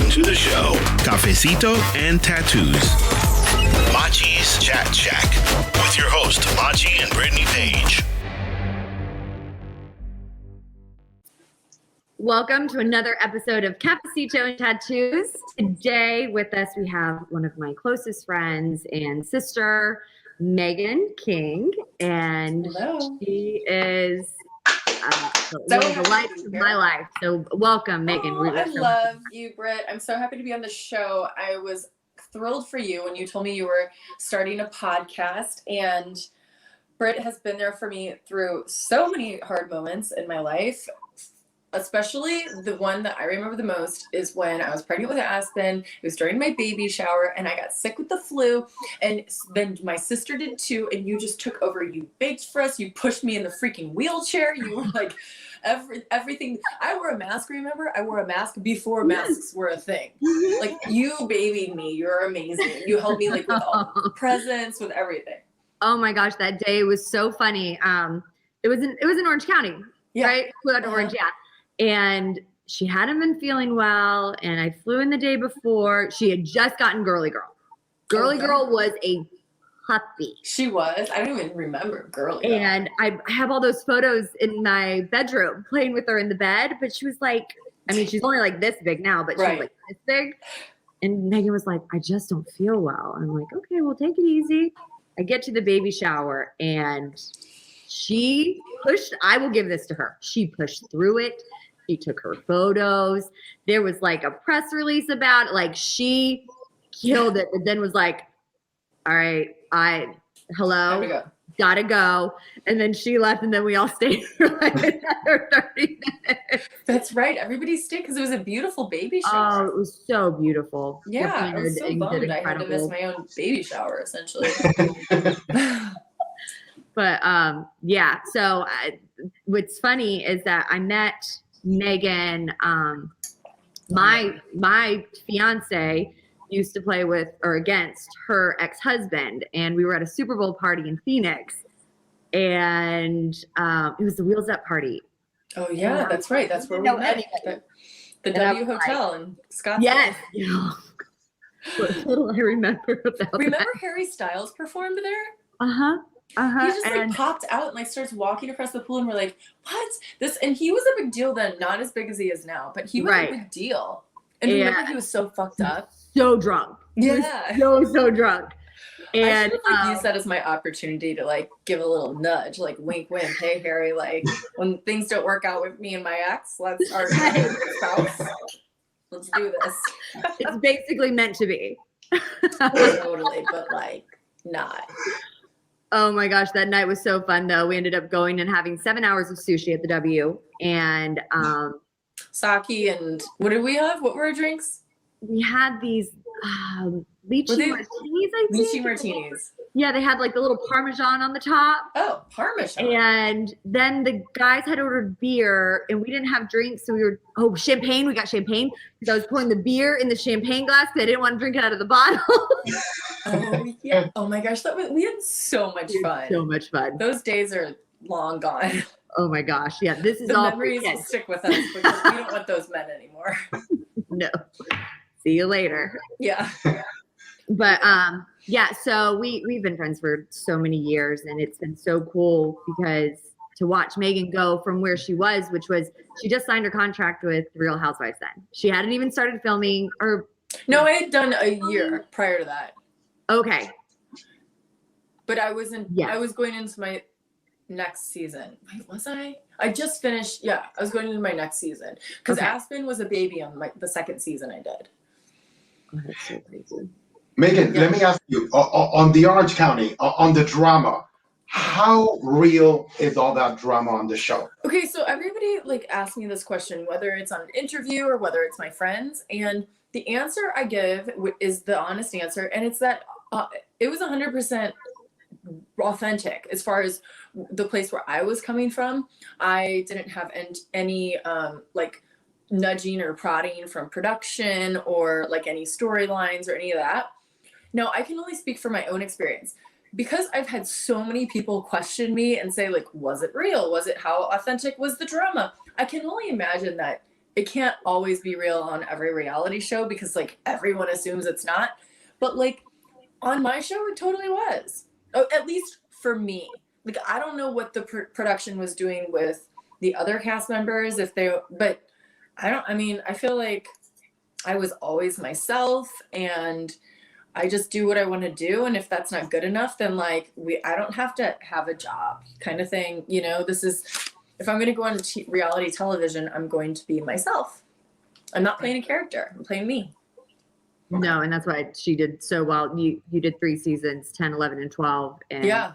Welcome to the show, Cafecito and Tattoos. Machi's Chat Shack with your host, Machi and Brittany Page. Welcome to another episode of Cafecito and Tattoos. Today with us we have one of my closest friends and sister, Meghan King, and Hello. she is the light of my life. So welcome, Meghan. Oh, I love you, Britt. I'm so happy to be on the show. I was thrilled for you when you told me you were starting a podcast, and Britt has been there for me through so many hard moments in my life. Especially the one that I remember the most is when I was pregnant with Aspen. It was during my baby shower and I got sick with the flu, and then my sister did too, and you just took over. You baked for us. You pushed me in the freaking wheelchair. You were like everything. I wore a mask, remember? I wore a mask before masks were a thing. Like, you babied me. You're amazing. You helped me like with all the presents, with everything. Oh my gosh, that day was so funny. It was in Orange County, right? Flew out to Orange, And she hadn't been feeling well, and I flew in the day before. She had just gotten Girly Girl. Girly Girl was a puppy. She was. I don't even remember Girly Girl. And I have all those photos in my bedroom playing with her in the bed, but she was like, I mean, she's only like this big now, but she was like this big. And Meghan was like, I just don't feel well. And I'm like, okay, well, take it easy. I get to the baby shower, and she pushed, I will give this to her. She pushed through it. She took her photos. There was like a press release about it. Like, she killed it, but then was like, all right, gotta go. And then she left, and then we all stayed for like another 30 minutes. That's right. Everybody stayed because it was a beautiful baby shower. Oh, it was so beautiful. Yeah, I was so bummed I had to miss my own baby shower, essentially. But yeah, so what's funny is that I met Meghan, my fiance used to play with or against her ex-husband, and we were at a Super Bowl party in Phoenix, and it was the Wheels Up party. Oh yeah, that's right. That's where we met. The W Hotel in Scottsdale. Yes. What little I remember about that. Harry Styles performed there? Uh-huh. He just like popped out and like starts walking across the pool, and we're like, what? This, and he was a big deal then, not as big as he is now, but he was a big deal. And remember, he was so fucked up. So drunk. Yeah. So drunk. And I should have used that as my opportunity to like give a little nudge, like wink, wink. Hey, Harry, like when things don't work out with me and my ex, let's our spouse. Let's do this. It's basically meant to be. Totally, but like not. Oh my gosh, that night was so fun though. We ended up going and having 7 hours of sushi at the W, and sake, and what did we have? What were our drinks? We had these lychee martinis, I think. Lychee martinis. Yeah, they had like the little Parmesan on the top. Oh, Parmesan. And then the guys had ordered beer, and we didn't have drinks, so champagne. We got champagne because I was pouring the beer in the champagne glass because I didn't want to drink it out of the bottle. Oh yeah! Oh my gosh, we had so much fun. So much fun. Those days are long gone. Oh my gosh! Yeah, this is the all memories will stick with us because we don't want those men anymore. No. See you later. Yeah. But yeah, so we've been friends for so many years, and it's been so cool because to watch Meghan go from where she was, which was she just signed her contract with The Real Housewives then. She hadn't even started filming No, I had done a year prior to that. Okay. But I was going into my next season. Wait, was I? I just finished. Yeah, I was going into my next season because Aspen was a baby on the second season I did. Oh, that's so crazy. Meghan, let me ask you, on the Orange County, on the drama, how real is all that drama on the show? Okay, so everybody like asks me this question, whether it's on an interview or whether it's my friends, and the answer I give is the honest answer, and it's that it was 100% authentic as far as the place where I was coming from. I didn't have any like nudging or prodding from production or like any storylines or any of that. Now, I can only speak from my own experience. Because I've had so many people question me and say, like, was it real? Was it, how authentic was the drama? I can only imagine that it can't always be real on every reality show because like everyone assumes it's not. But like on my show, it totally was. Oh, at least for me. Like I don't know what the production was doing with the other cast members but I mean, I feel like I was always myself and I just do what I want to do. And if that's not good enough, then like I don't have to have a job kind of thing. You know, if I'm going to go on reality television, I'm going to be myself. I'm not playing a character. I'm playing me. No, and that's why she did so well. You did 3 seasons, 10, 11, and 12. And yeah.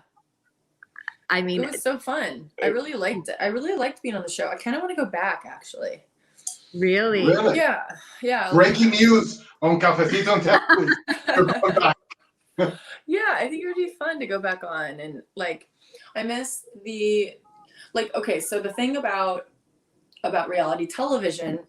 I mean, it was so fun. I really liked it. I really liked being on the show. I kind of want to go back actually. Really? Yeah. Yeah. Breaking news on Cafecito and Tattoos. Yeah, I think it would be fun to go back on. And like, I miss okay, so the thing about reality television,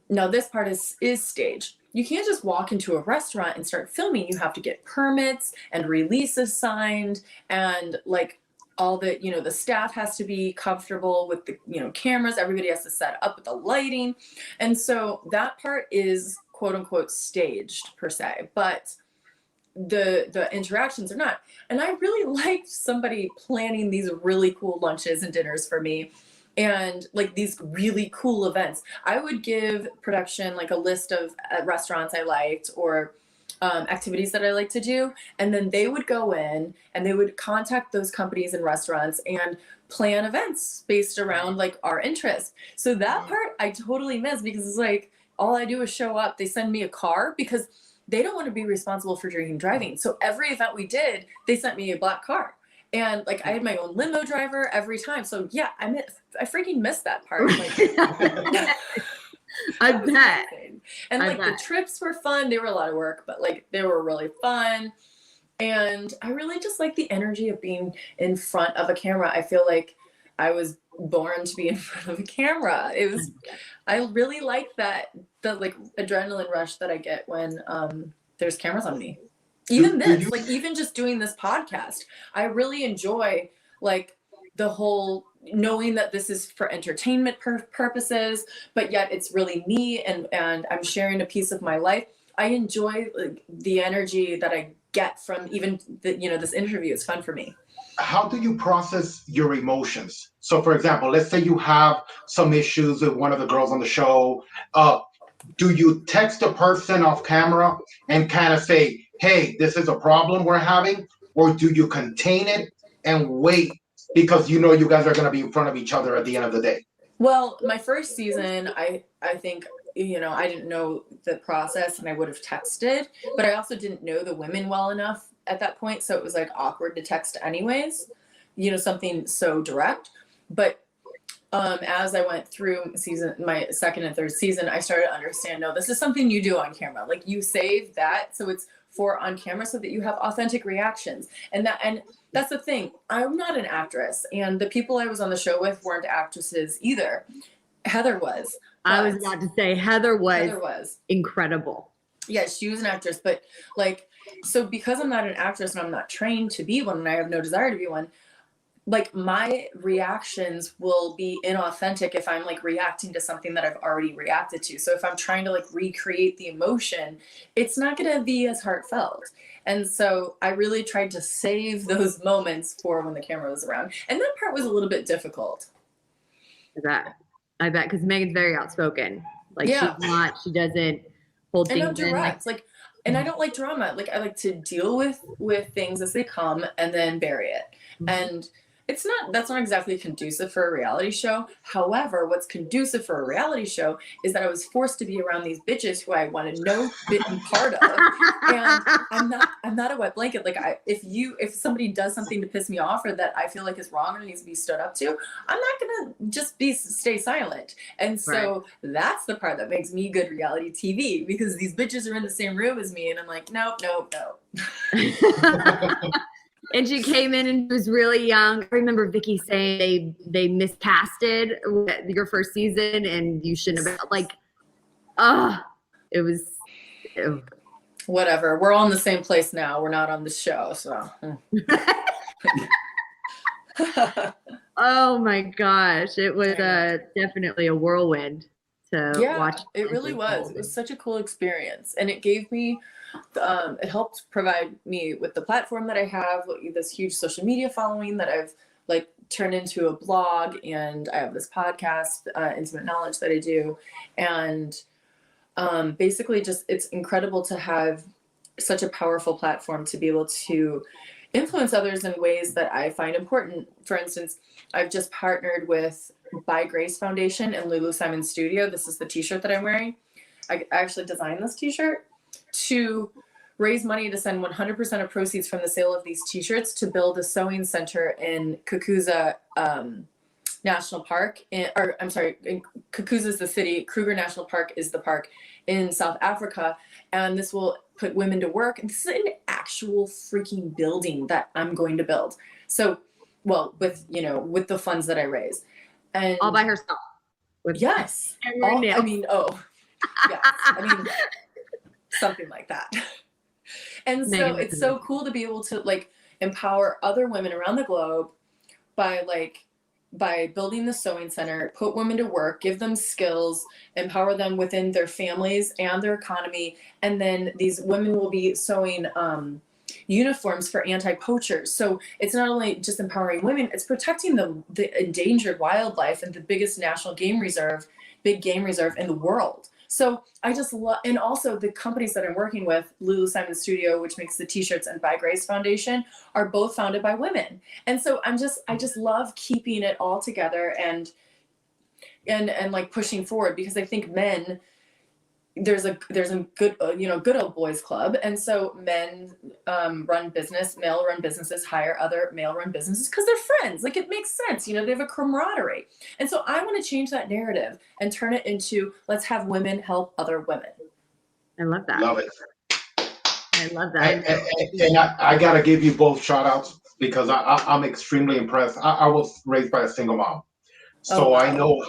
now this part is staged. You can't just walk into a restaurant and start filming. You have to get permits and releases signed, and like all the, the staff has to be comfortable with the, cameras. Everybody has to set up with the lighting. And so that part is quote unquote staged per se, but the interactions are not. And I really liked somebody planning these really cool lunches and dinners for me and like these really cool events. I would give production like a list of restaurants I liked or activities that I like to do. And then they would go in and they would contact those companies and restaurants and plan events based around like our interests. So that part I totally miss because it's like, all I do is show up. They send me a car because they don't want to be responsible for drinking and driving. So every event we did, they sent me a black car. And like I had my own limo driver every time. So yeah, I freaking missed that part. Like, I bet. Amazing. And like the trips were fun. They were a lot of work, but like they were really fun. And I really just like the energy of being in front of a camera. I feel like I was born to be in front of a camera. I really like the like adrenaline rush that I get when there's cameras on me. Even even just doing this podcast, I really enjoy like the whole knowing that this is for entertainment purposes, but yet it's really me and I'm sharing a piece of my life. I enjoy like, the energy that I get from even this interview. It's fun for me. How do you process your emotions? So for example, let's say you have some issues with one of the girls on the show. Do you text a person off camera and kind of say, hey, this is a problem we're having? Or do you contain it and wait because you guys are going to be in front of each other at the end of the day? Well, my first season, I think, I didn't know the process and I would have texted, but I also didn't know the women well enough at that point. So it was like awkward to text anyways, something so direct. But as I went through my second and third season, I started to understand, no, this is something you do on camera. Like you save that. So it's for on camera so that you have authentic reactions. And that's the thing. I'm not an actress and the people I was on the show with weren't actresses either. Heather was. I was about to say Heather was incredible. Yeah, she was an actress, but like, so because I'm not an actress and I'm not trained to be one and I have no desire to be one, like my reactions will be inauthentic if I'm like reacting to something that I've already reacted to. So if I'm trying to like recreate the emotion, it's not going to be as heartfelt. And so I really tried to save those moments for when the camera was around. And that part was a little bit difficult. I bet because Megan's very outspoken. Like she doesn't hold things I'm direct. in. Like, and I don't like drama. Like I like to deal with things as they come and then bury it. And that's not exactly conducive for a reality show. However, what's conducive for a reality show is that I was forced to be around these bitches who I wanted no bit and part of. And I'm not a wet blanket. Like if somebody does something to piss me off or that I feel like is wrong and needs to be stood up to, I'm not gonna just stay silent. And so that's the part that makes me good reality TV, because these bitches are in the same room as me and I'm like, nope. And she came in and was really young. I remember Vicky saying they miscasted your first season and you shouldn't have been like, it was. Whatever. We're all in the same place now. We're not on the show, so. Oh my gosh. It was definitely a whirlwind, to watch. It really was. It was such a cool experience. And it gave me, it helped provide me with the platform that I have, this huge social media following that I've like turned into a blog, and I have this podcast, Intimate Knowledge, that I do. And basically just, it's incredible to have such a powerful platform to be able to influence others in ways that I find important. For instance, I've just partnered with By Grace Foundation and Lulu Simon Studio. This is the t-shirt that I'm wearing. I actually designed this t-shirt to raise money to send 100% of proceeds from the sale of these t-shirts to build a sewing center in Kukuza National Park. Kukuza is the city, Kruger National Park is the park in South Africa. And this will put women to work. And this is an actual freaking building that I'm going to build. So, well, with the funds that I raise. And all by herself. Yes. Something like that. And so it's so cool to be able to like empower other women around the globe by building the sewing center, put women to work, give them skills, empower them within their families and their economy. And then these women will be sewing uniforms for anti-poachers. So it's not only just empowering women, it's protecting the endangered wildlife and the biggest national game reserve, big game reserve in the world. So I just love, and also the companies that I'm working with, Lulu Simon Studio, which makes the t-shirts, and By Grace Foundation, are both founded by women. And so I just love keeping it all together and like pushing forward, because I think men, there's a good, good old boys club. And so men male run businesses hire other male run businesses because they're friends. Like, it makes sense. They have a camaraderie. And so I want to change that narrative and turn it into, let's have women help other women. I love that. Love it. I love that. And I got to give you both shout outs, because I'm extremely impressed. I was raised by a single mom. So I know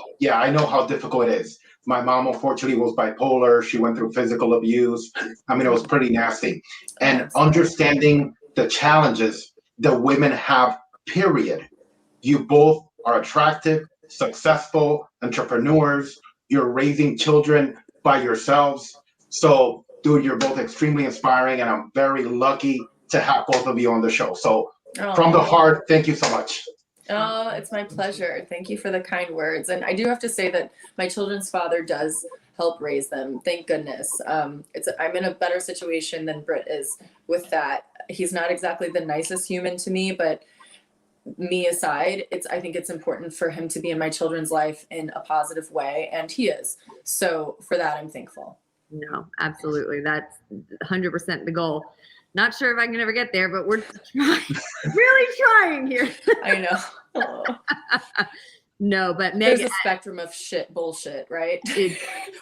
how difficult it is. My mom, unfortunately, was bipolar. She went through physical abuse. I mean, it was pretty nasty. And understanding the challenges that women have, period. You both are attractive, successful entrepreneurs. You're raising children by yourselves. So, dude, you're both extremely inspiring, and I'm very lucky to have both of you on the show. So, from the heart, thank you so much. Oh, it's my pleasure. Thank you for the kind words. And I do have to say that my children's father does help raise them. Thank goodness. I'm in a better situation than Britt is with that. He's not exactly the nicest human to me, but me aside, I think it's important for him to be in my children's life in a positive way, and he is. So for that, I'm thankful. No, absolutely. That's 100% the goal. Not sure if I can ever get there, but we're really trying here. I know. No, but there's a spectrum of bullshit, right?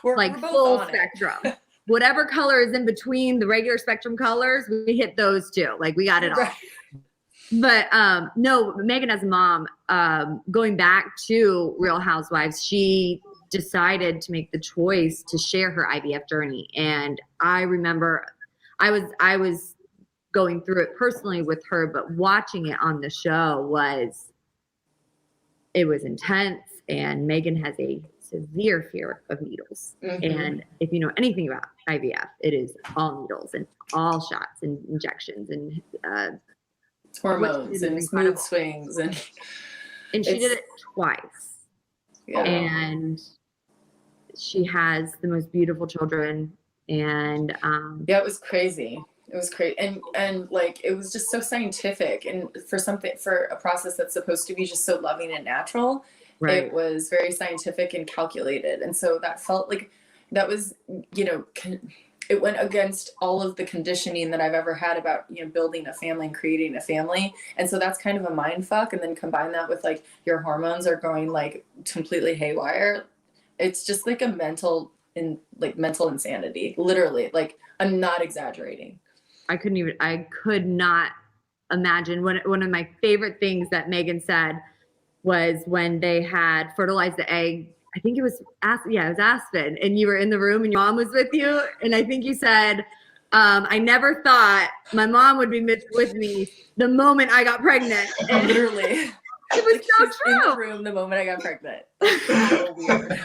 We're like full spectrum. Whatever color is in between the regular spectrum colors, we hit those too. Like, we got it all. Right. But no, Meghan as a mom, going back to Real Housewives, she decided to make the choice to share her IVF journey. And I remember I was going through it personally with her, but watching it on the show was intense. And Meghan has a severe fear of needles. Mm-hmm. And if you know anything about IVF, it is all needles and all shots and injections and hormones and mood swings. And she did it twice. Yeah. And she has the most beautiful children. And it was crazy. It was crazy. And like, it was just so scientific, and for a process that's supposed to be just so loving and natural, right. It was very scientific and calculated. And so that felt like that was, it went against all of the conditioning that I've ever had about, building a family and creating a family. And so that's kind of a mind fuck. And then combine that with like your hormones are going like completely haywire. It's just like a mental insanity, literally. Like, I'm not exaggerating. I could not imagine. One of my favorite things that Meghan said was when they had fertilized the egg. I think it was Aspen, and you were in the room and your mom was with you. And I think you said, I never thought my mom would be with me the moment I got pregnant. And literally. It was so true. In the room the moment I got pregnant. So weird.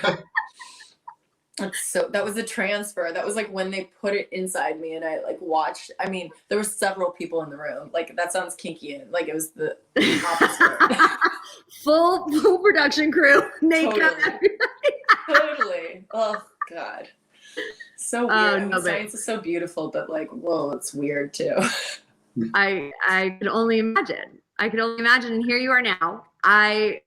That was a transfer. That was like when they put it inside me and I like watched. I mean, there were several people in the room. Like that sounds kinky and like it was the opposite. full production crew. Totally. Oh God. So weird. I mean, science is so beautiful, but like, whoa, it's weird too. I can only imagine. And here you are now. I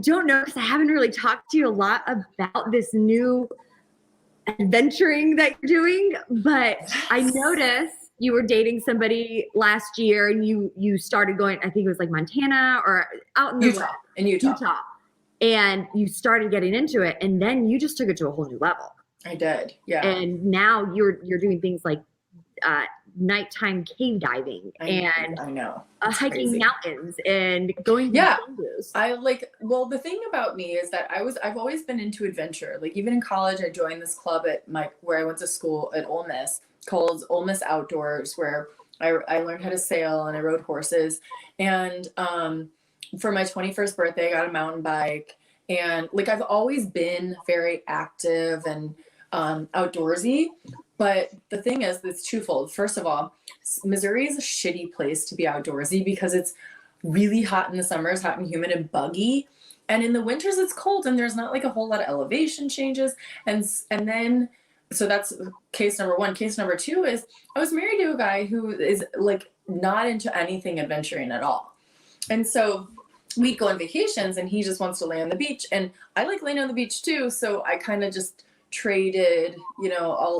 don't know because I haven't really talked to you a lot about this new adventuring that you're doing, but I noticed you were dating somebody last year and you started going, I think it was like Montana or out in the Utah. And you started getting into it and then you just took it to a whole new level. I did. Yeah. And now you're doing things like nighttime cave diving and I know hiking mountains and going to bungalows. The thing about me is that I've always been into adventure. Like even in college, I joined this club at where I went to school at Ole Miss called Ole Miss Outdoors, where I learned how to sail and I rode horses. And for my 21st birthday, I got a mountain bike. And like I've always been very active and outdoorsy. But the thing is, it's twofold. First of all, Missouri is a shitty place to be outdoorsy because it's really hot in the summers, hot and humid and buggy. And in the winters, it's cold and there's not like a whole lot of elevation changes. And then, so that's case number one. Case number two is I was married to a guy who is like not into anything adventuring at all. And so we'd go on vacations and he just wants to lay on the beach. And I like laying on the beach too. So I kind of just traded,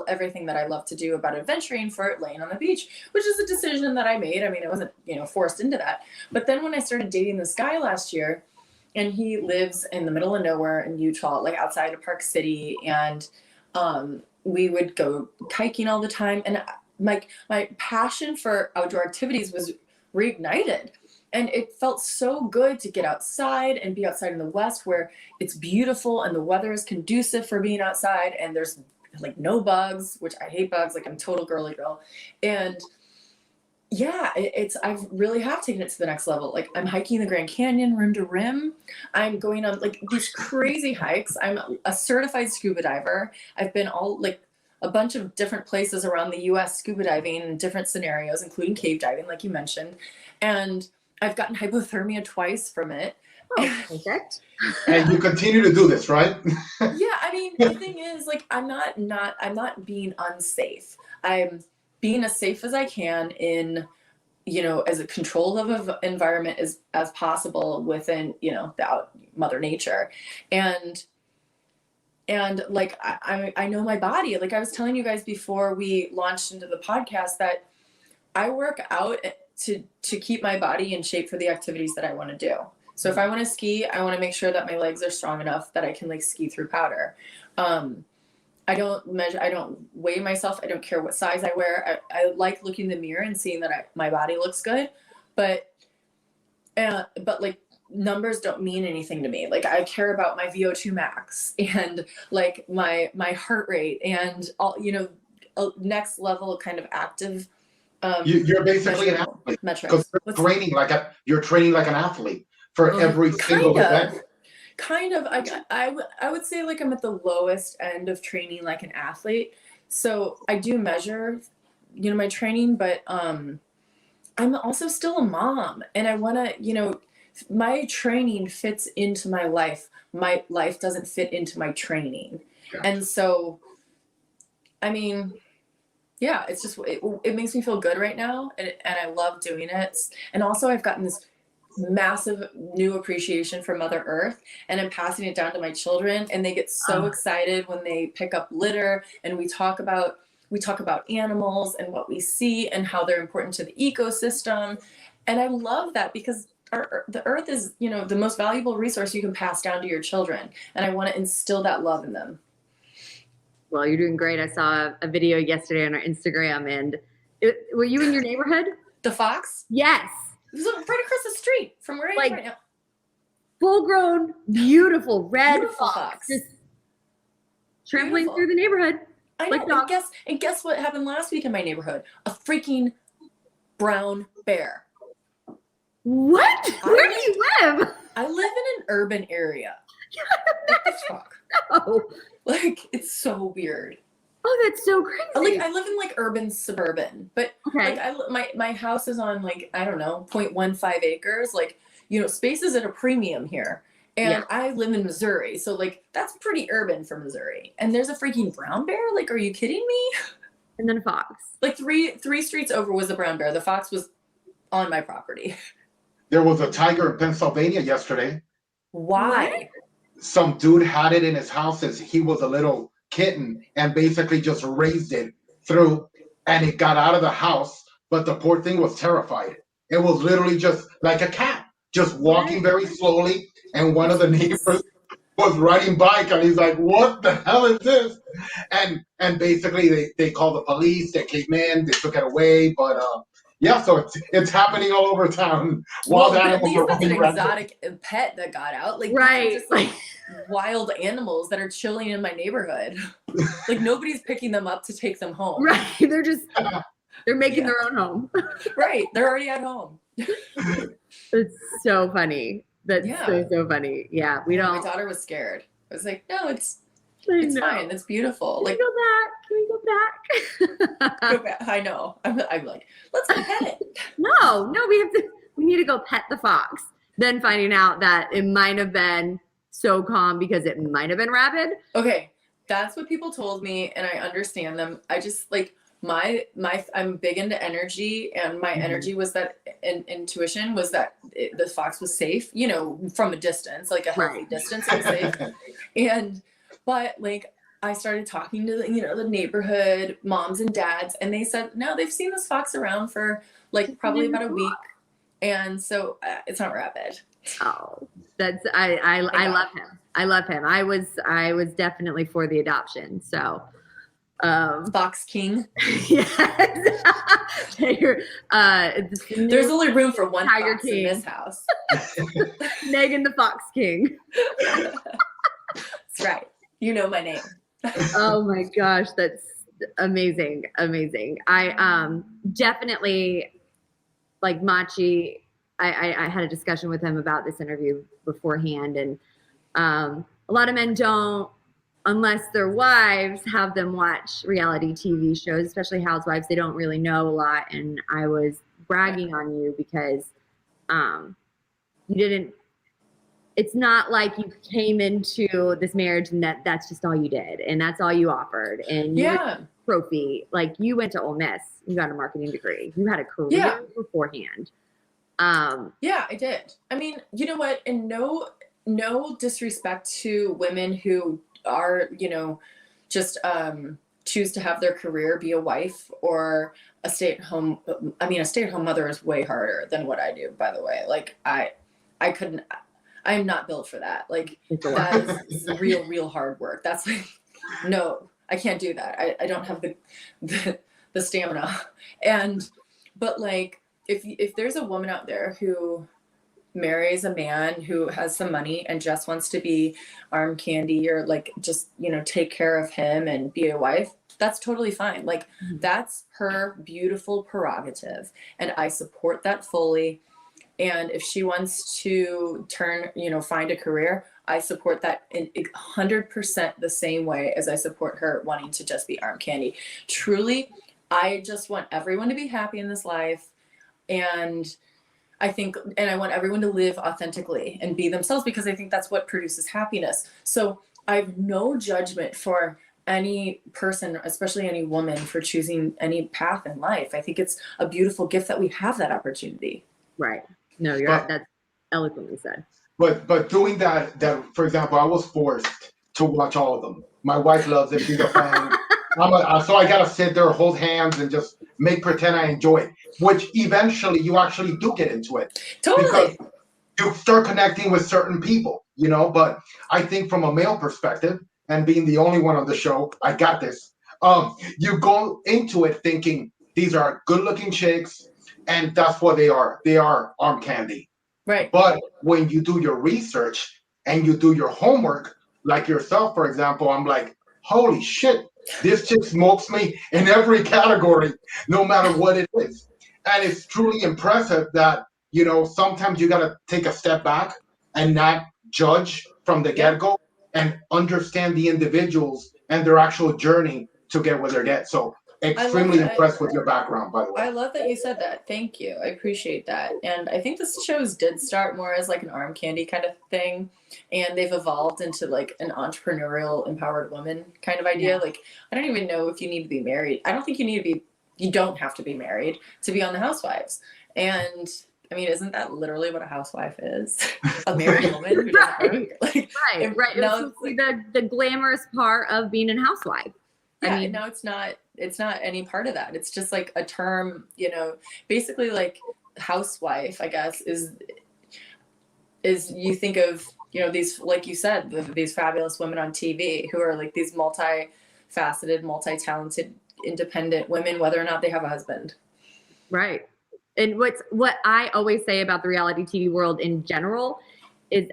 everything that I love to do about adventuring for laying on the beach, which is a decision that I made. I mean, I wasn't, forced into that. But then when I started dating this guy last year, and he lives in the middle of nowhere in Utah, like outside of Park City, and we would go hiking all the time. And my passion for outdoor activities was reignited. And it felt so good to get outside and be outside in the West where it's beautiful and the weather is conducive for being outside and there's like no bugs, which I hate bugs. Like I'm a total girly girl. And yeah, I really have taken it to the next level. Like I'm hiking the Grand Canyon rim to rim. I'm going on like these crazy hikes. I'm a certified scuba diver. I've been a bunch of different places around the US scuba diving in different scenarios, including cave diving, like you mentioned. And I've gotten hypothermia twice from it. Oh, perfect. And you continue to do this, right? Yeah, I mean, the thing is, like, I'm not being unsafe. I'm being as safe as I can in, as a controlled of environment as possible within, Mother Nature. And like, I know my body. Like I was telling you guys before we launched into the podcast that I work out to keep my body in shape for the activities that I want to do. So if I want to ski, I want to make sure that my legs are strong enough that I can like ski through powder. I don't weigh myself. I don't care what size I wear. I like looking in the mirror and seeing that my body looks good, but like numbers don't mean anything to me. Like I care about my VO2 max and like my heart rate and all, next level kind of active. You're basically an athlete because you're training like an athlete for every single event. Kind of. I would say like I'm at the lowest end of training like an athlete. So I do measure, my training, but I'm also still a mom, and I want to, my training fits into my life. My life doesn't fit into my training, and so, I mean. Yeah, it's just, it makes me feel good right now. And I love doing it. And also I've gotten this massive new appreciation for Mother Earth and I'm passing it down to my children and they get so excited when they pick up litter and we talk about animals and what we see and how they're important to the ecosystem. And I love that because the earth is, the most valuable resource you can pass down to your children. And I want to instill that love in them. Well, you're doing great. I saw a video yesterday on our Instagram, and were you in your neighborhood? The fox? Yes. It was right across the street from where I am right now. Full-grown, beautiful red fox just trampling through the neighborhood. I know. And guess what happened last week in my neighborhood? A freaking brown bear. What? Where do you live? I live in an urban area. What the fuck? Oh, Like, it's so weird. oh, that's so crazy. Like, I live in like urban suburban, but Okay. like my house is on like, I don't know, 0.15 acres. Like, you know, space is at a premium here. And Yeah. I live in Missouri, so like that's pretty urban for Missouri. And there's a freaking brown bear? Like, are you kidding me? And then a fox. Like three streets over was the brown bear. The fox was on my property. There was a tiger in Pennsylvania yesterday. Why? Some dude had it in his house since he was a little kitten and basically just raised it through, and it got out of the house, but the poor thing was terrified. It was literally just like a cat, just walking very slowly, and one of the neighbors was riding bike, and he's like, what the hell is this? And basically they called the police, they came in, they took it away, but yeah, so it's happening all over town. Well, Wild at animals least are it's an running around. exotic pet that got out. Like, Right. just like wild animals that are chilling in my neighborhood. Like, nobody's picking them up to take them home. Right. They're making their own home. Right. They're already at home. It's so funny. That's so funny. Yeah, we don't. My daughter was scared. I was like, no, it's I know. fine. It's beautiful. Can Like, we go back? go back. I know. I'm like, let's pet it. No, we need to go pet the fox. Then finding out that it might have been so calm because it might have been rabid. Okay. That's what people told me, and I understand them. I just like I'm big into energy, and my energy was that intuition was that the fox was safe, you know, from a distance, like a healthy distance, it was safe. But like I started talking to the neighborhood moms and dads, and they said no, they've seen this fox around for like probably about a week, and so it's not rabid. Oh, that's I love him. I love him. I was definitely for the adoption. So. Fox King. Yes. There's only room for one Tiger fox King in this house. Meghan the Fox King. That's right. You know my name. Oh my gosh, that's amazing. I definitely like Machi. I had a discussion with him about this interview beforehand, and a lot of men don't, unless their wives have them watch reality TV shows, especially Housewives. They don't really know a lot. And I was bragging on you because you didn't, it's not like you came into this marriage and that's just all you did and that's all you offered. And you trophy, like you went to Ole Miss, you got a marketing degree, you had a career beforehand. Yeah, I did. I mean, you know what? And no disrespect to women who are, just choose to have their career be a wife or a stay-at-home. I mean, a stay-at-home mother is way harder than what I do, by the way. Like I am not built for that. Like that is real hard work. That's like, no, I can't do that. I don't have the stamina. But like, if there's a woman out there who marries a man who has some money and just wants to be arm candy or like just take care of him and be a wife, that's totally fine. Like that's her beautiful prerogative and I support that fully. And if she wants to find a career, I support that in 100% the same way as I support her wanting to just be arm candy. Truly, I just want everyone to be happy in this life. And I want everyone to live authentically and be themselves because I think that's what produces happiness. So I have no judgment for any person, especially any woman, for choosing any path in life. I think it's a beautiful gift that we have that opportunity. Right. No, that's eloquently said. But doing that, for example, I was forced to watch all of them. My wife loves it. She's a fan. So I gotta sit there, hold hands, and just pretend I enjoy it. Which eventually you actually do get into it. Totally. Because you start connecting with certain people, But I think from a male perspective, and being the only one on the show, I got this. You go into it thinking these are good-looking chicks, and that's what they are. They are arm candy. Right. But when you do your research and you do your homework, like yourself, for example, I'm like, holy shit, this chick smokes me in every category, no matter what it is. And it's truly impressive that, sometimes you got to take a step back and not judge from the get-go and understand the individuals and their actual journey to get where they get. So extremely impressed with your background, by the way. I love that you said that. Thank you. I appreciate that. And I think this shows did start more as like an arm candy kind of thing. And they've evolved into like an entrepreneurial, empowered woman kind of idea. Yeah. Like, I don't even know if you need to be married. I don't think you don't have to be married to be on the Housewives. And I mean, isn't that literally what a housewife is? A married woman who doesn't work? Like, right. No, It's the glamorous part of being a housewife. Yeah, I mean, no, it's not any part of that. It's just like a term, basically like housewife, I guess, is you think of, these, like you said, these fabulous women on TV who are like these multi-faceted, multi-talented, independent women, whether or not they have a husband. Right. And what I always say about the reality TV world in general is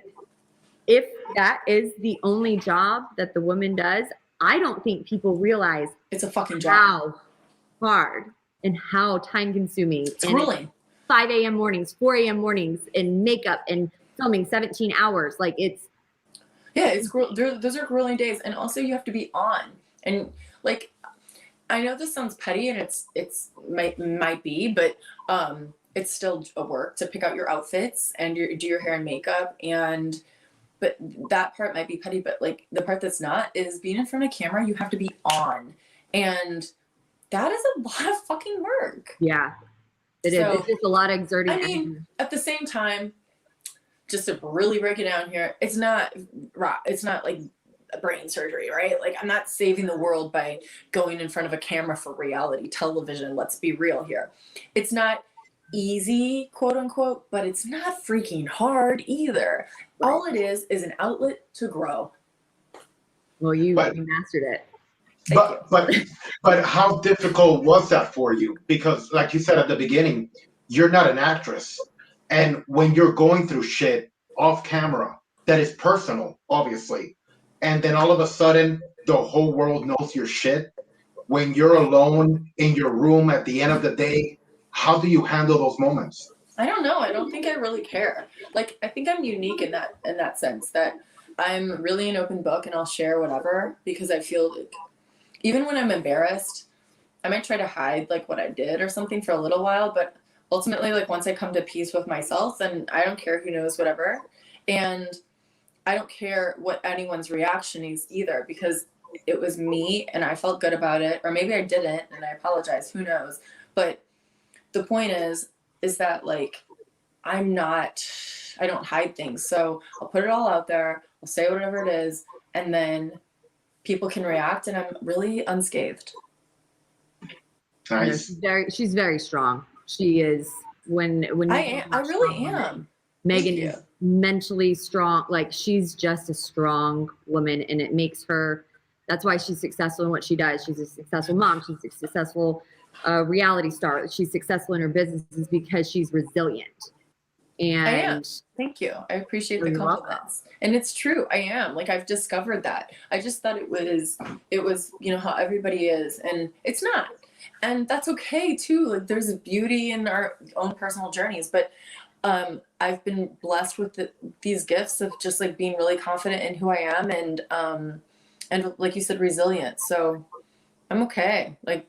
if that is the only job that the woman does, I don't think people realize it's a fucking job. How hard and how time consuming. It's grueling. 5 a.m. mornings, 4 a.m. mornings, and makeup and filming 17 hours. Like it's those are grueling days. And also you have to be on. And like, I know this sounds petty and it's might be, but it's still a work to pick out your outfits and do your hair and makeup. But that part might be petty, but like the part that's not is being in front of camera, you have to be on. And that is a lot of fucking work. Yeah, it is. It's just a lot of exerting. I mean, at the same time, just to really break it down here, it's not like brain surgery, right? Like I'm not saving the world by going in front of a camera for reality television. Let's be real here. It's not easy, quote unquote, but it's not freaking hard either. Right. All it is an outlet to grow. Well, you mastered it. But how difficult was that for you? Because like you said at the beginning, you're not an actress. And when you're going through shit off camera, that is personal, obviously. And then all of a sudden, the whole world knows your shit. When you're alone in your room at the end of the day, how do you handle those moments? I don't know. I don't think I really care. Like, I think I'm unique in that sense that I'm really an open book and I'll share whatever because I feel like even when I'm embarrassed, I might try to hide like what I did or something for a little while, but ultimately, like once I come to peace with myself, then I don't care who knows whatever. And I don't care what anyone's reaction is either because it was me and I felt good about it, or maybe I didn't and I apologize, who knows. But the point is that like, I don't hide things. So I'll put it all out there. I'll say whatever it is. And then people can react and I'm really unscathed. Nice. She's very strong. She is when I really am. Meghan is mentally strong. Like she's just a strong woman and it makes her, that's why she's successful in what she does. She's a successful mom. She's a successful reality star. She's successful in her businesses because she's resilient. And I am. Thank you. I appreciate the compliments. And it's true. I am. Like I've discovered that. I just thought it was, how everybody is, and it's not. And that's okay too. Like there's a beauty in our own personal journeys, but I've been blessed with these gifts of just like being really confident in who I am and like you said, resilient. So I'm okay. Like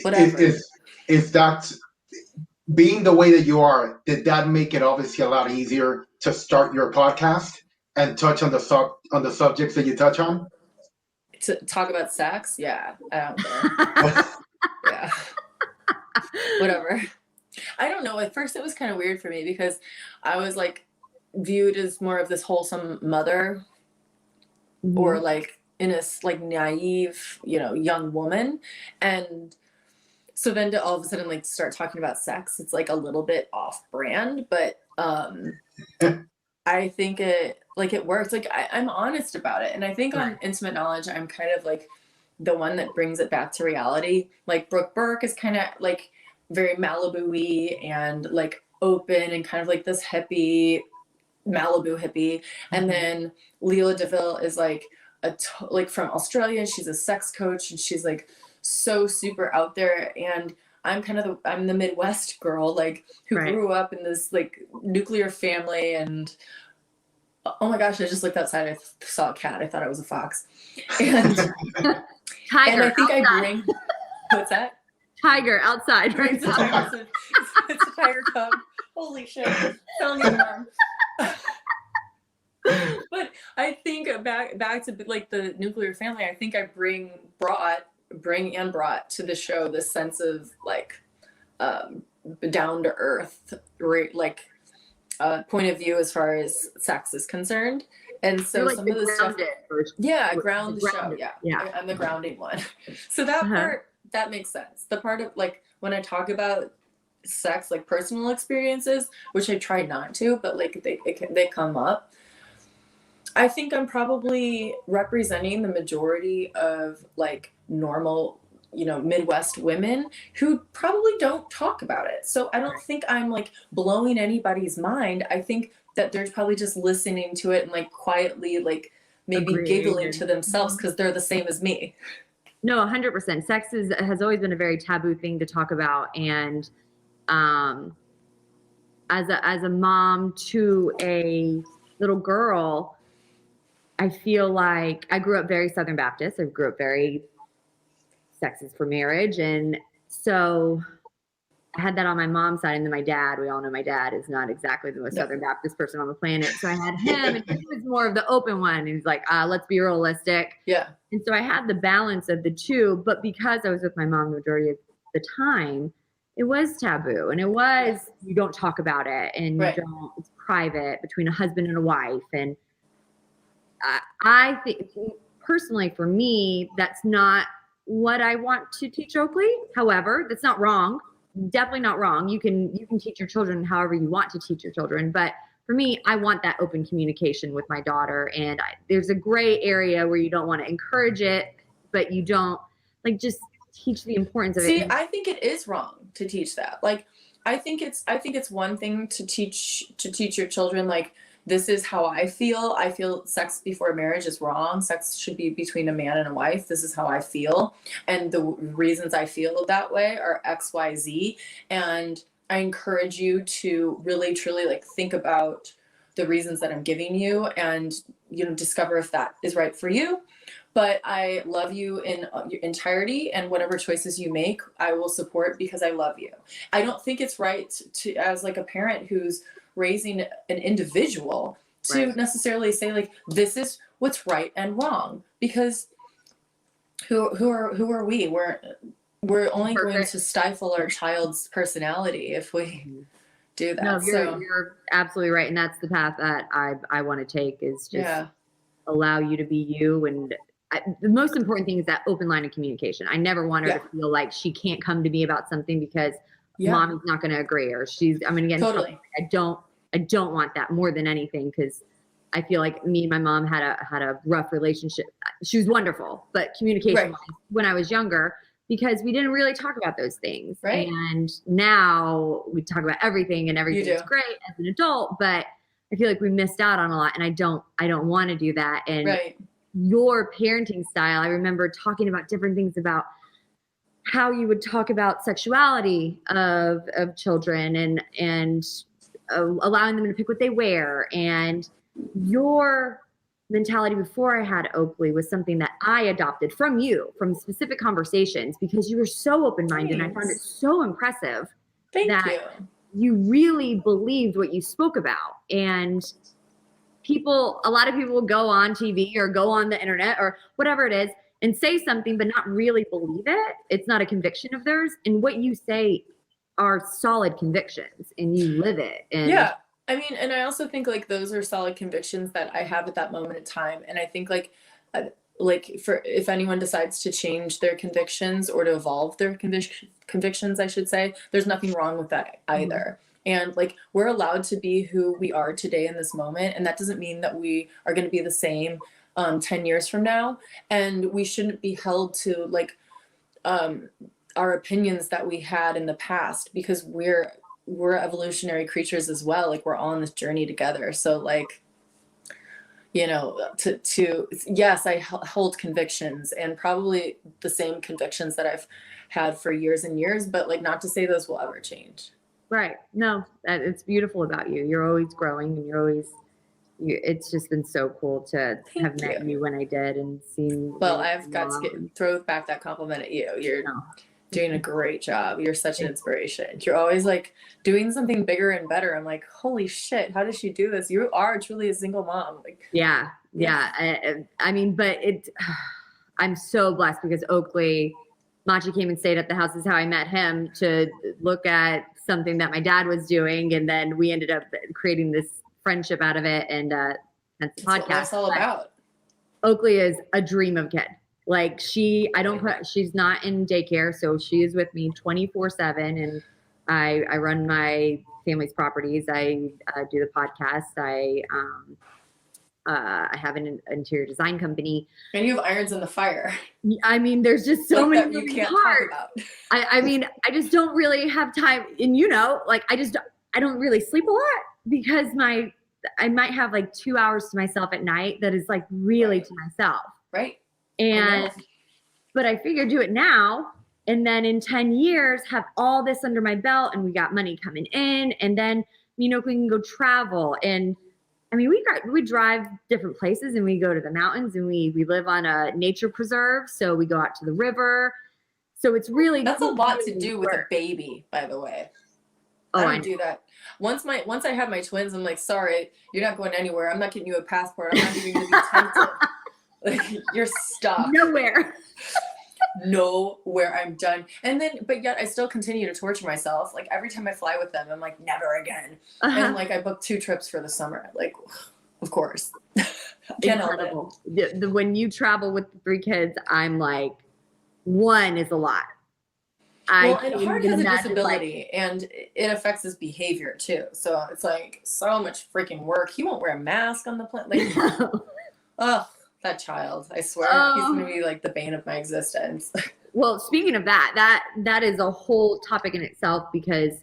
whatever. Is that being the way that you are, did that make it obviously a lot easier to start your podcast and touch on the subjects that you touch on? To talk about sex? Yeah. I don't care. Yeah. Whatever. I don't know. At first it was kind of weird for me because I was like viewed as more of this wholesome mother or like in a like naive, young woman. And so then to all of a sudden like start talking about sex, it's like a little bit off brand, but I think it works. Like I'm honest about it. And I think on Intimate Knowledge, I'm kind of like the one that brings it back to reality. Like Brooke Burke is kind of like very Malibu-y and like open and kind of like this hippie, Malibu hippie. And then Leela DeVille is like like from Australia. She's a sex coach and she's like so super out there. And I'm I'm the Midwest girl, like who grew up in this like nuclear family and Oh my gosh, I just looked outside. I saw a cat. I thought it was a fox. And, Tiger. and I think outside. I bring, what's that? Tiger outside right It's a now. tiger, it's a tiger cub. Holy shit. Sound the alarm. But I think back to like the nuclear family, I think I brought to the show this sense of like down to earth, like point of view as far as sex is concerned. And so You're like some of the stuff, I ground the show. Yeah. I'm the grounding one. So that part, that makes sense. The part of like when I talk about sex, like personal experiences, which I try not to, but like they come up. I think I'm probably representing the majority of like normal, Midwest women who probably don't talk about it. So I don't think I'm like blowing anybody's mind. I think that they're probably just listening to it and like quietly, like maybe giggling to themselves because they're the same as me. No, 100%. Sex has always been a very taboo thing to talk about. And as a mom to a little girl, I feel like I grew up very Southern Baptist. I grew up very sex is for marriage. And so I had that on my mom's side. And then my dad, we all know my dad is not exactly the most Southern Baptist person on the planet. So I had him, and he was more of the open one. He's like, let's be realistic. Yeah. And so I had the balance of the two. But because I was with my mom the majority of the time, it was taboo. And it was, you don't talk about it. And you don't, it's private between a husband and a wife. And I think personally for me, that's not what I want to teach Oakley. However, that's not wrong. Definitely not wrong. You can teach your children however you want to teach your children. But for me, I want that open communication with my daughter. And there's a gray area where you don't want to encourage it, but you don't like just teach the importance of it. See, I think it is wrong to teach that. Like, I think it's one thing to teach your children, like, this is how I feel. I feel sex before marriage is wrong. Sex should be between a man and a wife. This is how I feel. And the reasons I feel that way are X, Y, Z. And I encourage you to really, truly like think about the reasons that I'm giving you and, discover if that is right for you. But I love you in your entirety, and whatever choices you make, I will support because I love you. I don't think it's right to, as like a parent who's raising an individual, to necessarily say like, this is what's right and wrong, because who are we? We're only going to stifle our child's personality if we do that. No, you're absolutely right. And that's the path that I want to take, is just allow you to be you. And the most important thing is that open line of communication. I never want her to feel like she can't come to me about something because mom is not going to agree, or I'm going to get in trouble. I don't want that more than anything, because I feel like me and my mom had a rough relationship. She was wonderful, but communication when I was younger, because we didn't really talk about those things. Right. And now we talk about everything, and everything is great as an adult, but I feel like we missed out on a lot, and I don't want to do that. And your parenting style, I remember talking about different things about how you would talk about sexuality of children and allowing them to pick what they wear. And your mentality before I had Oakley was something that I adopted from you, from specific conversations, because you were so open-minded. And I found it so impressive that you really believed what you spoke about. And a lot of people will go on TV or go on the internet or whatever it is and say something, but not really believe it. It's not a conviction of theirs. And what you say are solid convictions, and you live it. And I mean, and I also think like those are solid convictions that I have at that moment in time. And I think like for if anyone decides to change their convictions or to evolve their convictions, I should say, there's nothing wrong with that either. And like, we're allowed to be who we are today in this moment. And that doesn't mean that we are going to be the same 10 years from now. And we shouldn't be held to like our opinions that we had in the past, because we're evolutionary creatures as well. Like, we're all on this journey together. So like, yes, I hold convictions, and probably the same convictions that I've had for years and years, but like, not to say those will ever change. Right. No, it's beautiful about you. You're always growing, and you're always it's just been so cool to have met you when I did and seen. Well, I've got to throw back that compliment at you. You're doing a great job. You're such an inspiration. You're always like doing something bigger and better. I'm like, holy shit, how does she do this? You are truly a single mom. Like, yeah. I mean, but I'm so blessed because Oakley, Machi came and stayed at the house. This is how I met him, to look at something that my dad was doing. And then we ended up creating this friendship out of it. And that's the podcast. What it's all about. Oakley is a dream of kid. Like she's not in daycare. So she is with me 24/7. And I run my family's properties. I do the podcast. I have an interior design company. And you have irons in the fire. I mean, there's just so many that you can't parts. talk about. I mean, I just don't really have time. And like I don't really sleep a lot because I might have like 2 hours to myself at night that is like really to myself. Right. But I figure do it now. And then in 10 years, have all this under my belt and we got money coming in. And then, we can go travel. And I mean, we drive different places and we go to the mountains and we live on a nature preserve. So we go out to the river. So it's really, that's a lot to do with a baby, by the way. I don't do that. Once I have my twins, I'm like, sorry, you're not going anywhere. I'm not getting you a passport. I'm not even going to be tempted. Like, you're stuck. Nowhere. I'm done. And then, but yet I still continue to torture myself. Like every time I fly with them, I'm like, never again. And like I booked 2 trips for the summer. Like, of course. Can't help it. When you travel with the 3 kids, I'm like, 1 is a lot. And Hart has a disability and it affects his behavior too. So it's like so much freaking work. He won't wear a mask on the plane. Like, oh, that child, I swear, he's going to be like the bane of my existence. Well, speaking of that is a whole topic in itself because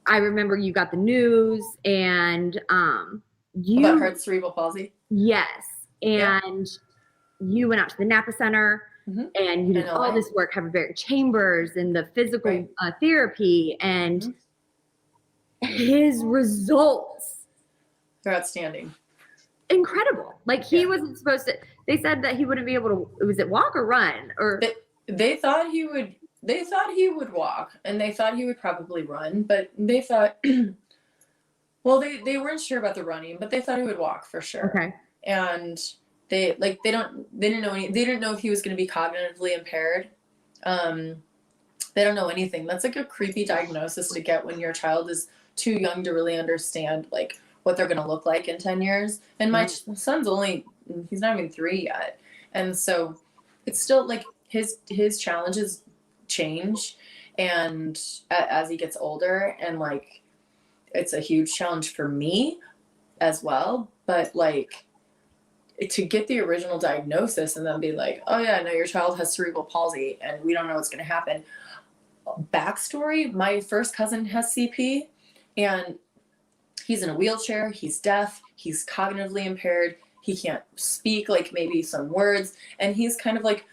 I remember you got the news and you about Hart's cerebral palsy. Yes. And you went out to the Napa Center. Mm-hmm. And you did all this work, hyperbaric chambers and the physical therapy, and his results. They're outstanding. Incredible. Like he wasn't supposed to, they said that he wouldn't be able to, was it walk or run? Or they thought he would walk and they thought he would probably run, but they thought, well, they weren't sure about the running, but they thought he would walk for sure. Okay. And they didn't know if he was going to be cognitively impaired. They don't know anything. That's like a creepy diagnosis to get when your child is too young to really understand like what they're going to look like in 10 years. And my son's he's not even 3 yet. And so it's still like his challenges change and as he gets older, and like, it's a huge challenge for me as well. But like, to get the original diagnosis and then be like, oh yeah, no, your child has cerebral palsy and we don't know what's going to happen. Backstory, my first cousin has CP and he's in a wheelchair. He's deaf. He's cognitively impaired. He can't speak like maybe some words. And he's kind of like,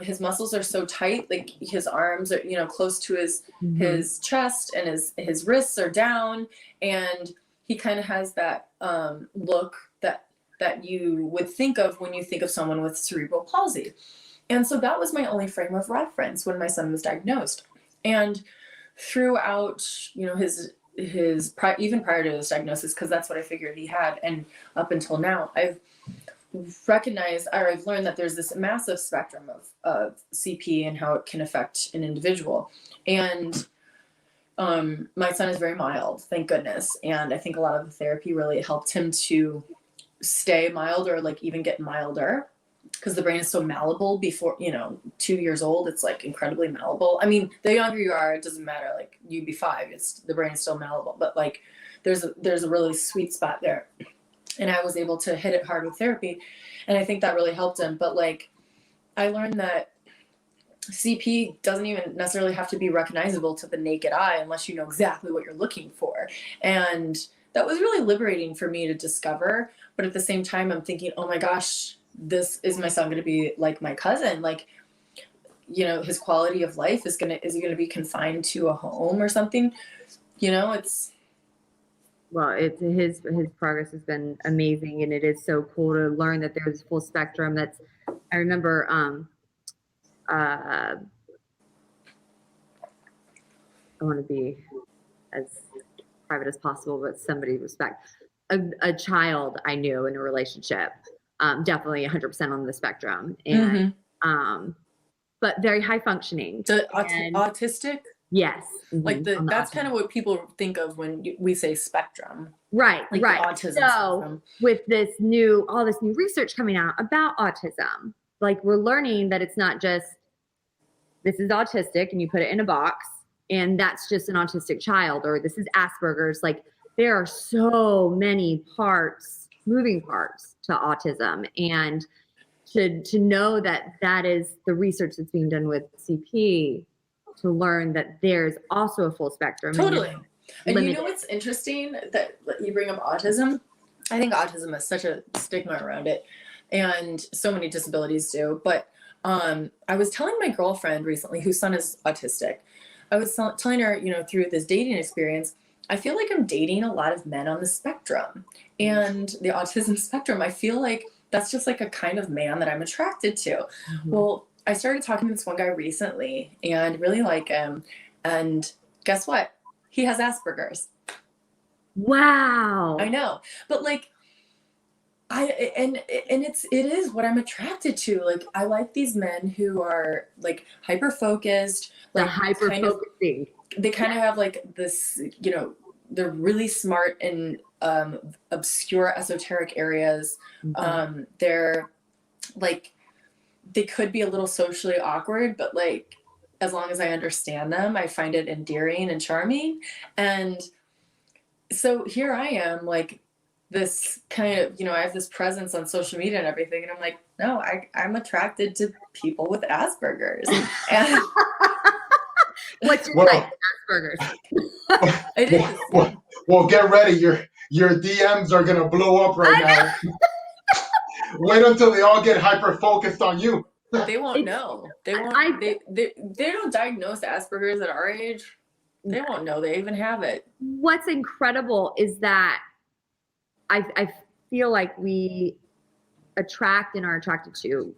his muscles are so tight, like his arms are, close to his chest and his wrists are down. And he kind of has that look that you would think of when you think of someone with cerebral palsy. And so that was my only frame of reference when my son was diagnosed. And throughout, his even prior to this diagnosis, because that's what I figured he had, and up until now, I've learned that there's this massive spectrum of CP and how it can affect an individual. And my son is very mild, thank goodness. And I think a lot of the therapy really helped him to stay mild or like even get milder, because the brain is so malleable. Before 2 years old, it's like incredibly malleable. I mean, the younger you are, it doesn't matter. Like you'd be 5, the brain is still malleable, but like there's a really sweet spot there. And I was able to hit it hard with therapy, and I think that really helped him. But like I learned that CP doesn't even necessarily have to be recognizable to the naked eye unless you know exactly what you're looking for. And that was really liberating for me to discover. But at the same time, I'm thinking, oh my gosh, is my son going to be like my cousin? Like, his quality of life is he going to be confined to a home or something? It's Well, it's his progress has been amazing, and it is so cool to learn that there's full spectrum. I remember I want to be as private as possible, but somebody respect a child I knew in a relationship, definitely 100% on the spectrum, and but very high functioning. The autistic. Yes. Like that's kind of what people think of when we say spectrum. Right, like right. The autism so spectrum. With all this new research coming out about autism, like we're learning that it's not just this is autistic and you put it in a box and that's just an autistic child, or this is Asperger's. Like there are so many moving parts to autism, and to know that is the research that's being done with CP, to learn that there's also a full spectrum. Totally. And you know what's interesting that you bring up autism? I think autism has such a stigma around it, and so many disabilities do. But I was telling my girlfriend recently, whose son is autistic, I was telling her, through this dating experience, I feel like I'm dating a lot of men on the spectrum. And the autism spectrum, I feel like that's just like a kind of man that I'm attracted to. Mm-hmm. Well, I started talking to this one guy recently and really like him. And guess what? He has Asperger's. Wow. I know. But like, it is what I'm attracted to. Like, I like these men who are like hyper focused, like hyper focusing. They kind of have like this, they're really smart in obscure esoteric areas. Mm-hmm. They're like, they could be a little socially awkward, but like, as long as I understand them, I find it endearing and charming. And so here I am, like this kind of, I have this presence on social media and everything. And I'm like, no, I'm attracted to people with Asperger's. And what's your type? Asperger's. It is. Well, get ready. Your DMs are going to blow up right now. Wait until they all get hyper focused on you. They won't know. They won't. They don't diagnose Asperger's at our age. They won't know they even have it. What's incredible is that I feel like we attract and are attracted to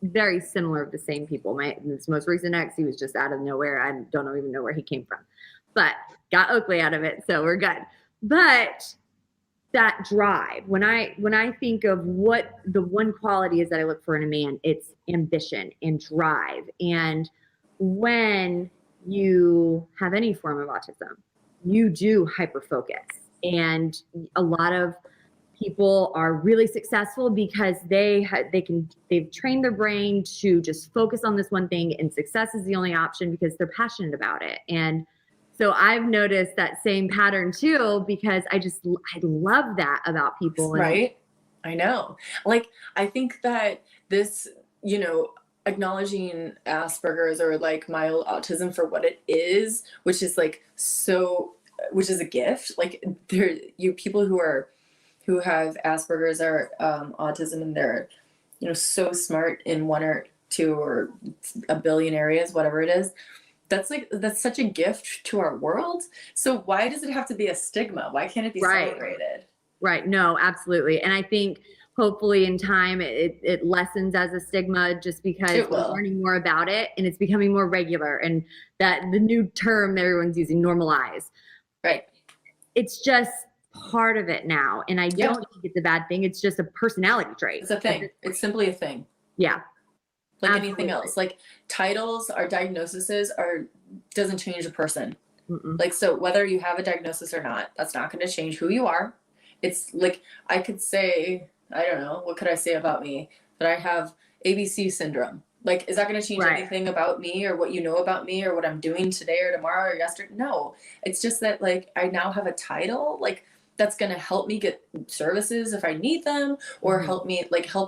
very similar, the same people. This most recent ex, he was just out of nowhere. I don't even know where he came from, but got Oakley out of it, so we're good. But that drive, when I think of what the one quality is that I look for in a man, it's ambition and drive. And when you have any form of autism, you do hyper focus, and a lot of people are really successful because they've trained their brain to just focus on this one thing, and success is the only option because they're passionate about it. And so I've noticed that same pattern too, because I love that about people. Right. I know. Like, I think that this, acknowledging Asperger's or like mild autism for what it is, which is a gift. Like people who have Asperger's or autism, and they're, so smart in one or two or a billion areas, whatever it is. That's such a gift to our world. So why does it have to be a stigma? Why can't it be celebrated? Right. No, absolutely. And I think hopefully in time it lessens as a stigma, just because we're learning more about it and it's becoming more regular, and that the new term everyone's using, normalize. Right. It's just part of it now. And I don't think it's a bad thing. It's just a personality trait. It's a thing. It's simply a thing. Yeah. Like anything else, like titles or diagnoses doesn't change a person. Mm-mm. Like, so whether you have a diagnosis or not, that's not going to change who you are. It's like, I could say, I don't know, what could I say about me? That I have ABC syndrome. Like, is that going to change anything about me or what you know about me or what I'm doing today or tomorrow or yesterday? No, it's just that like, I now have a title, like that's going to help me get services if I need them, or help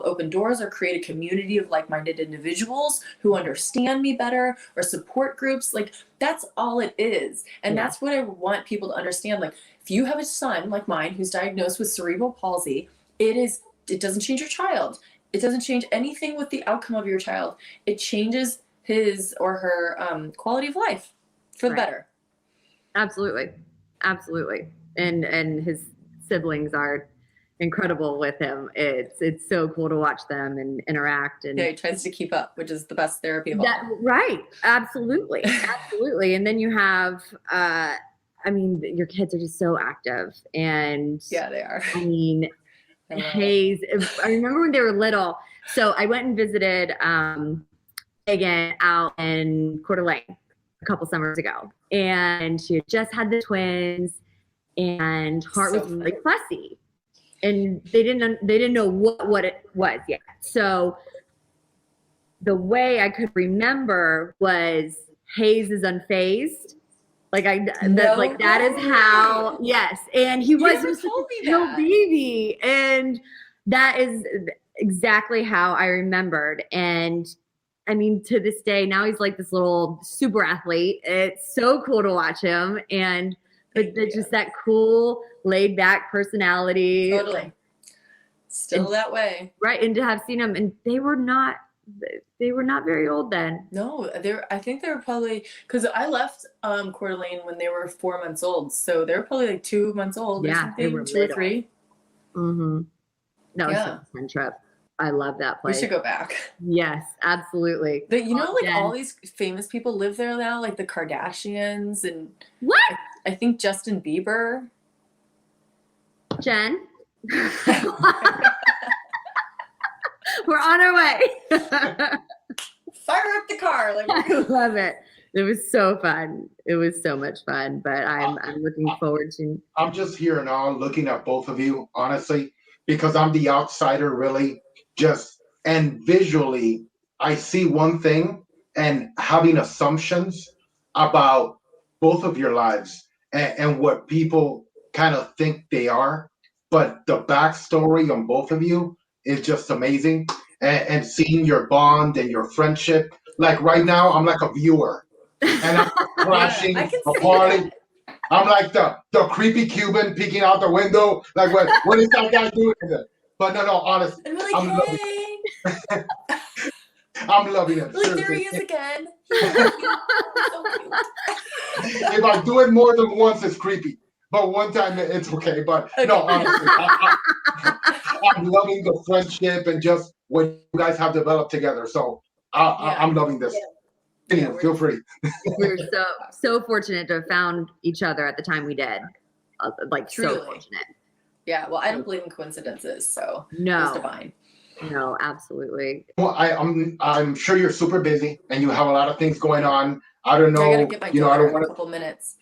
open doors or create a community of like-minded individuals who understand me better, or support groups. Like, that's all it is. And that's what I want people to understand. Like, if you have a son like mine who's diagnosed with cerebral palsy, it doesn't change your child. It doesn't change anything with the outcome of your child. It changes his or her quality of life for the better. Absolutely. Absolutely. and his siblings are incredible with him. It's so cool to watch them and interact. And yeah, he tries to keep up, which is the best therapy of all. Right. Absolutely. Absolutely. And then you have, I mean, your kids are just so active. And yeah, they are. I mean, Hayes, I remember when they were little. So I went and visited Megan out in Coeur d'Alene a couple summers ago. And she had just had the twins, and Hart was really fussy. And they didn't know what it was yet. So the way I could remember was Hayes is unfazed. That is how, yes. And he was no baby. And that is exactly how I remembered. And I mean, to this day, now he's like this little super athlete. It's so cool to watch him. And just that cool, laid back personality. Totally. Still that way. Right. And to have seen them, and they were not very old then. No, I think they were probably, because I left Coeur d'Alene when they were 4 months old. So they were probably like 2 months old. Yeah, they were 2 or 3. Mm-hmm. No, it's a fun trip. I love that place. We should go back. Yes, absolutely. All these famous people live there now, like the Kardashians and what? I think Justin Bieber. Jen. We're on our way. Fire up the car. I love it. It was so fun. It was so much fun, but I'm looking forward to. I'm just here now looking at both of you, honestly, because I'm the outsider, really. And visually, I see one thing and having assumptions about both of your lives and what people kind of think they are. But the backstory on both of you is just amazing. And seeing your bond and your friendship. Like right now, I'm like a viewer. And I'm crashing a party. I'm like the creepy Cuban peeking out the window. Like, what is that guy doing? But no, honestly, and we're like, I'm loving it. I'm loving it. Like, there he is again. So cute. If I do it more than once, it's creepy. But one time, it's okay. But no, honestly, I'm loving the friendship and just what you guys have developed together. So I'm loving this. Yeah, feel free. We're so fortunate to have found each other at the time we did. Truly. So fortunate. Yeah, well, I don't believe in coincidences, so no, it's divine. No, absolutely. Well, I'm sure you're super busy and you have a lot of things going on. I don't know. I gotta get my daughter in a couple minutes.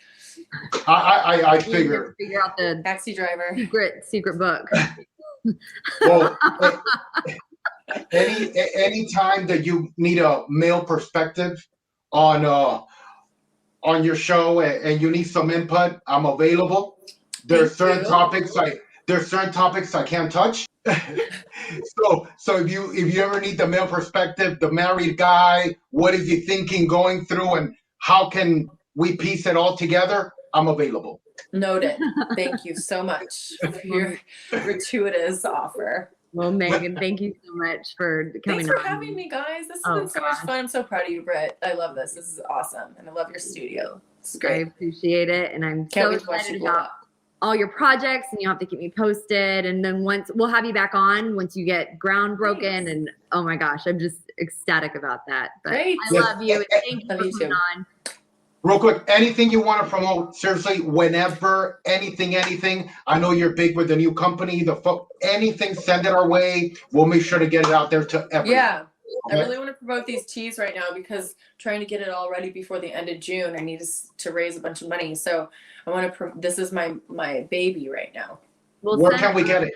I figure out the taxi driver secret book. Well, any time that you need a male perspective on your show and you need some input, I'm available. There's certain topics I can't touch. So if you ever need the male perspective, the married guy, what is he thinking going through, and how can we piece it all together, I'm available. Noted. Thank you so much for your gratuitous offer. Well, Megan, thank you so much for coming on. Thanks for having me, guys. This has been so much fun. I'm so proud of you, Britt. I love this. This is awesome. And I love your studio. It's great. I appreciate it. And I'm so excited about all your projects, and you'll have to keep me posted. And then we'll have you back on once you get ground broken. And oh my gosh, I'm just ecstatic about that. But great. I love you. And thank you for coming on. Real quick, anything you want to promote, seriously, whenever, anything. I know you're big with the new company, anything, send it our way. We'll make sure to get it out there to everyone. Yeah, okay. I really want to promote these teas right now because trying to get it all ready before the end of June, I need to raise a bunch of money. So I want to, this is my baby right now. Where can we get it?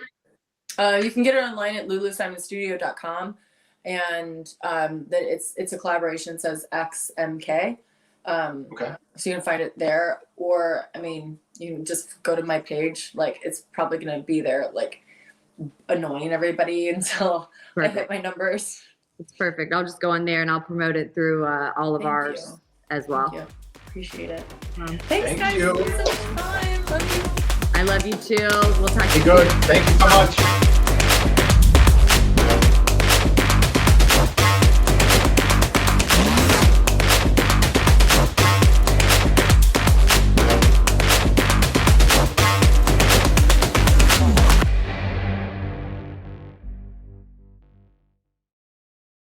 You can get it online at lulusimonstudio.com. And it's a collaboration. It says XMK. Okay. So you can find it there, or I mean, you can just go to my page. Like, it's probably gonna be there, like annoying everybody until I hit my numbers. It's perfect. I'll just go in there and I'll promote it through all of ours as well. Thank you. Appreciate it. Thanks, guys. You. It's so fun. Love you. I love you too. We'll talk to you. Good. Thank you so much.